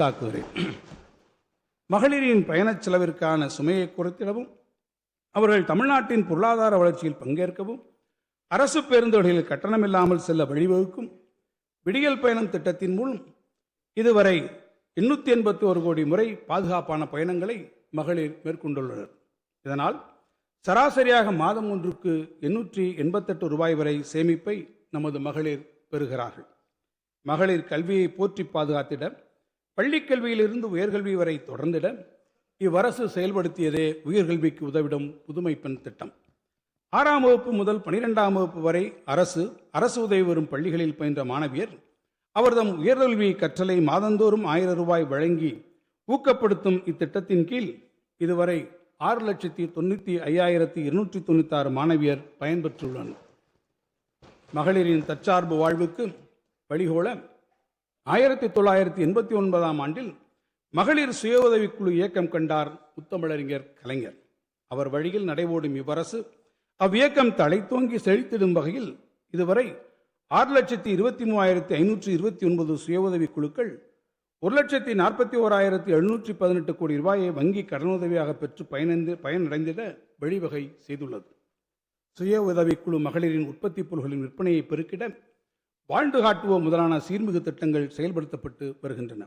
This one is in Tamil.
தாக்குகிறேன். மகளிரின் பயணச் செலவிற்கான சுமையை குறைத்திடவும் அவர்கள் தமிழ்நாட்டின் பொருளாதார வளர்ச்சியில் பங்கேற்கவும் அரசு பேருந்துகளில் கட்டணமில்லாமல் செல்ல வழிவகுக்கும் விடியல் பயணம் திட்டத்தின் மூலம் இதுவரை 881 கோடி முறை பாதுகாப்பான பயணங்களை மகளிர் மேற்கொண்டுள்ளனர். இதனால் சராசரியாக மாதம் ஒன்றுக்கு 888 ரூபாய் வரை சேமிப்பை நமது மகளிர் பெறுகிறார்கள். மகளிர் கல்வியை போற்றி பாதுகாத்திட, பள்ளிக் கல்வியிலிருந்து உயர்கல்வி வரை தொடர்ந்திட இவ்வரசு செயல்படுத்தியதே உயர்கல்விக்கு உதவிடும் புதுமை பெண் திட்டம். 6ஆம் வகுப்பு முதல் 12ஆம் வகுப்பு வரை அரசு உதவி வரும் பள்ளிகளில் பயின்ற மாணவியர் அவர்தம் உயர்கல்வி கற்றலை மாதந்தோறும் 1000 ரூபாய் வழங்கி ஊக்கப்படுத்தும் இத்திட்டத்தின் கீழ் இதுவரை 6,95,296 மாணவியர் பயன்பெற்றுள்ளனர். மகளிரின் தற்சார்பு வாழ்வுக்கு வழிகோல 1989ஆம் ஆண்டில் மகளிர் சுய உதவிக்குழு இயக்கம் கண்டார் முத்தமிழறிஞர் கலைஞர். அவர் வழியில் நடைபோடும் இவ்வரசு அவ்வியக்கம் தழைத்தோங்கி செழித்திடும் வகையில் இதுவரை 6,23,529 சுய உதவி குழுக்கள் 1,41,718 கோடி ரூபாயை வங்கி கடனுதவியாக பெற்று பயனடைந்திட வழிவகை செய்துள்ளது. சுய உதவிக்குழு மகளிரின் உற்பத்தி பொருட்களின் விற்பனையை பெருக்கிட வாழ்ந்து காட்டுவோம் முதலான சீர்மிகு திட்டங்கள் செயல்படுத்தப்பட்டு வருகின்றன.